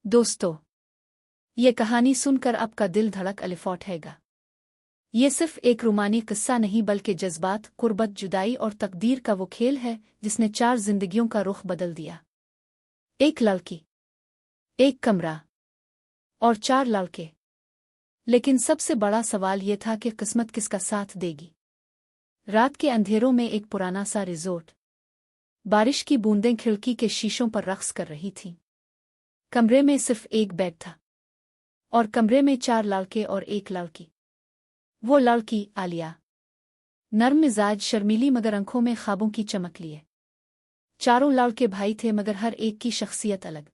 दोस्तों, ये कहानी सुनकर आपका दिल धड़क उठेगा। ये सिर्फ एक रूमानी किस्सा नहीं बल्कि जज्बात, कुर्बत, जुदाई और तकदीर का वो खेल है जिसने 4 जिंदगियों का रुख बदल दिया। एक लड़की, एक कमरा और 4 लड़के। लेकिन सबसे बड़ा सवाल ये था कि किस्मत किसका साथ देगी। रात के अंधेरों में एक पुराना सा रिजोर्ट। बारिश की बूंदें खिड़की के शीशों पर रक्स कर रही थीं। कमरे में सिर्फ एक बेड था और कमरे में 4 लड़के और एक लड़की। वो लड़की आलिया, नर्म मिजाज, शर्मीली मगर आंखों में ख्वाबों की चमक लिए। चारों लड़के भाई थे मगर हर एक की शख्सियत अलग।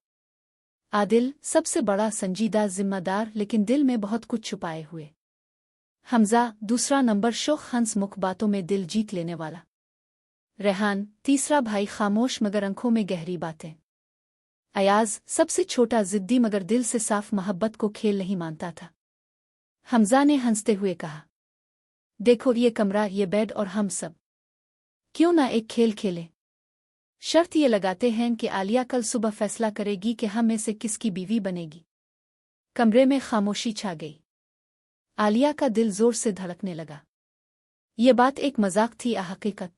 आदिल सबसे बड़ा, संजीदा, जिम्मेदार, लेकिन दिल में बहुत कुछ छुपाए हुए। हमजा दूसरा नंबर, शोख, हंस मुख, बातों में दिल जीत लेने वाला। रेहान तीसरा भाई, खामोश मगर आंखों में गहरी बातें। अयाज सबसे छोटा, जिद्दी मगर दिल से साफ, मोहब्बत को खेल नहीं मानता था। हमजा ने हंसते हुए कहा, देखो ये कमरा, ये बेड और हम सब, क्यों ना एक खेल खेलें। शर्त ये लगाते हैं कि आलिया कल सुबह फैसला करेगी कि हम में से किसकी बीवी बनेगी। कमरे में खामोशी छा गई। आलिया का दिल जोर से धड़कने लगा। ये बात एक मजाक थी या हकीकत?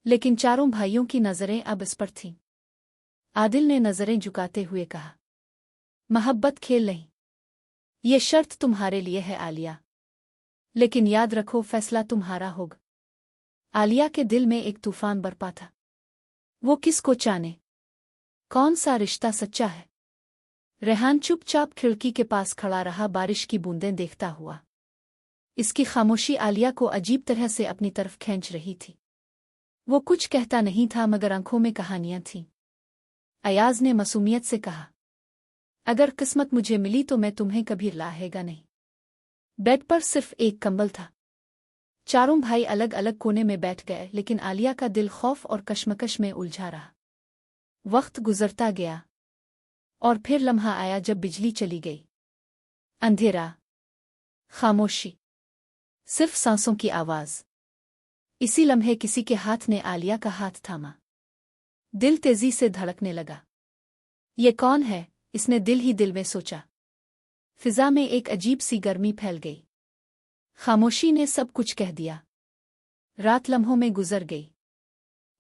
लेकिन चारों भाइयों की नजरें अब इस पर थीं। आदिल ने नजरें झुकाते हुए कहा, मोहब्बत खेल नहीं, ये शर्त तुम्हारे लिए है आलिया, लेकिन याद रखो फैसला तुम्हारा होगा। आलिया के दिल में एक तूफान बरपा था। वो किसको चाहे, कौन सा रिश्ता सच्चा है। रेहान चुपचाप खिड़की के पास खड़ा रहा, बारिश की बूंदें देखता हुआ। इसकी खामोशी आलिया को अजीब तरह से अपनी तरफ खींच रही थी। वो कुछ कहता नहीं था मगर आंखों में कहानियां थीं। अयाज ने मासूमियत से कहा, अगर किस्मत मुझे मिली तो मैं तुम्हें कभी लाहेगा नहीं। बेड पर सिर्फ एक कंबल था। चारों भाई अलग अलग कोने में बैठ गए, लेकिन आलिया का दिल खौफ और कश्मकश में उलझा रहा। वक्त गुजरता गया और फिर लम्हा आया जब बिजली चली गई। अंधेरा, खामोशी, सिर्फ सांसों की आवाज। इसी लम्हे किसी के हाथ ने आलिया का हाथ थामा। दिल तेजी से धड़कने लगा। ये कौन है, इसने दिल ही दिल में सोचा। फिजा में एक अजीब सी गर्मी फैल गई। खामोशी ने सब कुछ कह दिया। रात लम्हों में गुजर गई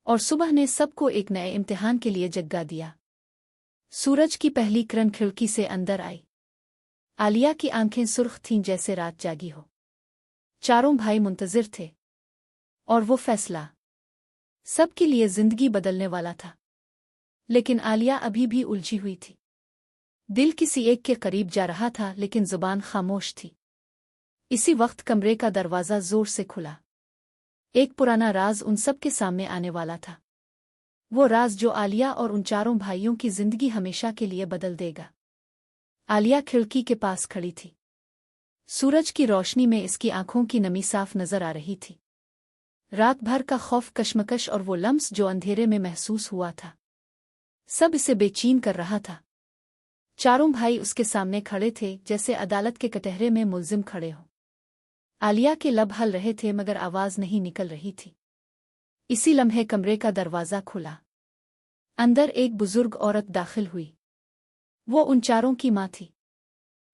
और सुबह ने सबको एक नए इम्तिहान के लिए जगा दिया। सूरज की पहली किरण खिड़की से अंदर आई। आलिया की आंखें सुर्ख थीं जैसे रात जागी हो। चारों भाई मुंतजिर थे और वो फैसला सबके लिए जिंदगी बदलने वाला था। लेकिन आलिया अभी भी उलझी हुई थी। दिल किसी एक के करीब जा रहा था लेकिन जुबान खामोश थी। इसी वक्त कमरे का दरवाजा जोर से खुला। एक पुराना राज उन सब के सामने आने वाला था। वो राज जो आलिया और उन चारों भाइयों की जिंदगी हमेशा के लिए बदल देगा। आलिया खिड़की के पास खड़ी थी। सूरज की रोशनी में इसकी आंखों की नमी साफ नजर आ रही थी। रात भर का खौफ, कश्मकश और वो लम्स जो अंधेरे में महसूस हुआ था, सब इसे बेचैन कर रहा था। चारों भाई उसके सामने खड़े थे जैसे अदालत के कटहरे में मुल्जिम खड़े हों। आलिया के लब हल रहे थे मगर आवाज नहीं निकल रही थी। इसी लम्हे कमरे का दरवाजा खुला। अंदर एक बुजुर्ग औरत दाखिल हुई। वो उन चारों की माँ थी।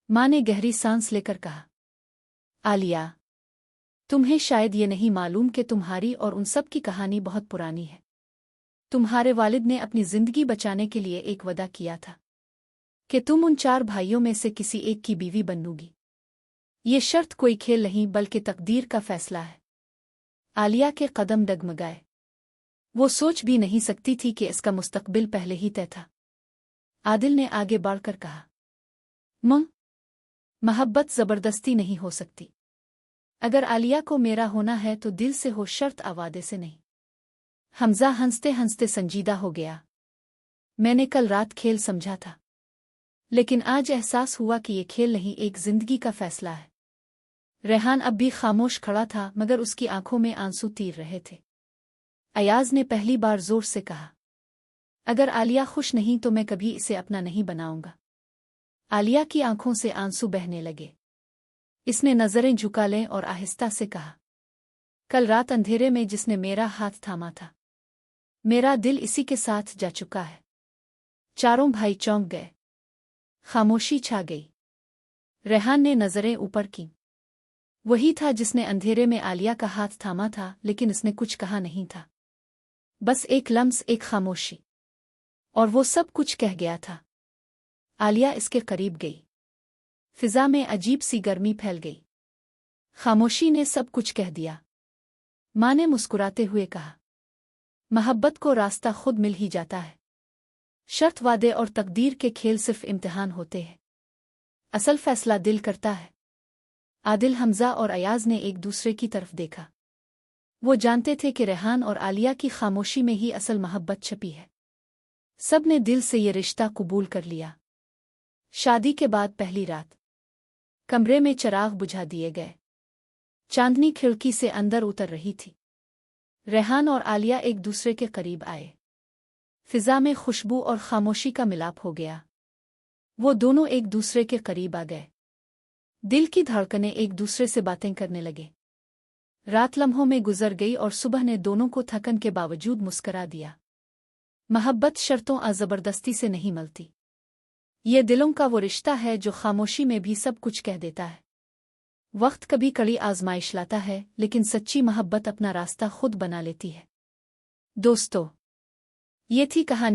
माँ ने गहरी सांस लेकर कहा, आलिया, तुम्हें शायद ये नहीं मालूम कि तुम्हारी और उन सब की कहानी बहुत पुरानी है। तुम्हारे वालिद ने अपनी जिंदगी बचाने के लिए एक वादा किया था कि तुम उन 4 भाइयों में से किसी एक की बीवी बनोगी। ये शर्त कोई खेल नहीं बल्कि तकदीर का फैसला है। आलिया के कदम डगमगाए। वो सोच भी नहीं सकती थी कि इसका मुस्तकबिल पहले ही तय था। आदिल ने आगे बढ़कर कहा, मोहब्बत जबरदस्ती नहीं हो सकती। अगर आलिया को मेरा होना है तो दिल से हो, शर्त आवादे से नहीं। हमजा हंसते हंसते संजीदा हो गया। मैंने कल रात खेल समझा था, लेकिन आज एहसास हुआ कि ये खेल नहीं, एक जिंदगी का फैसला है। रेहान अब भी खामोश खड़ा था मगर उसकी आंखों में आंसू तीर रहे थे। अयाज ने पहली बार जोर से कहा, अगर आलिया खुश नहीं तो मैं कभी इसे अपना नहीं बनाऊंगा। आलिया की आंखों से आंसू बहने लगे। इसने नजरें झुका लें और आहिस्ता से कहा, कल रात अंधेरे में जिसने मेरा हाथ थामा था, मेरा दिल इसी के साथ जा चुका है। चारों भाई चौंक गए। खामोशी छा गई। रेहान ने नजरें ऊपर की। वही था जिसने अंधेरे में आलिया का हाथ थामा था, लेकिन उसने कुछ कहा नहीं था। बस एक लम्स, एक खामोशी, और वो सब कुछ कह गया था। आलिया इसके करीब गई। फिजा में अजीब सी गर्मी फैल गई। खामोशी ने सब कुछ कह दिया। माँ ने मुस्कुराते हुए कहा, मोहब्बत को रास्ता खुद मिल ही जाता है। शर्त, वादे और तकदीर के खेल सिर्फ इम्तिहान होते हैं। असल फैसला दिल करता है। आदिल, हमजा और अयाज ने एक दूसरे की तरफ देखा। वो जानते थे कि रेहान और आलिया की खामोशी में ही असल मोहब्बत छपी है। सब ने दिल से ये रिश्ता कबूल कर लिया। शादी के बाद पहली रात कमरे में चिराग बुझा दिए गए। चांदनी खिड़की से अंदर उतर रही थी। रेहान और आलिया एक दूसरे के करीब आए। फिजा में खुशबू और खामोशी का मिलाप हो गया। वो दोनों एक दूसरे के करीब आ गए। दिल की धड़कनें एक दूसरे से बातें करने लगे। रात लम्हों में गुजर गई और सुबह ने दोनों को थकन के बावजूद मुस्करा दिया। मोहब्बत शर्तों और जबरदस्ती से नहीं मिलती। ये दिलों का वो रिश्ता है जो खामोशी में भी सब कुछ कह देता है। वक्त कभी कड़ी आजमाइश लाता है, लेकिन सच्ची मोहब्बत अपना रास्ता खुद बना लेती है। दोस्तों, ये थी कहानी।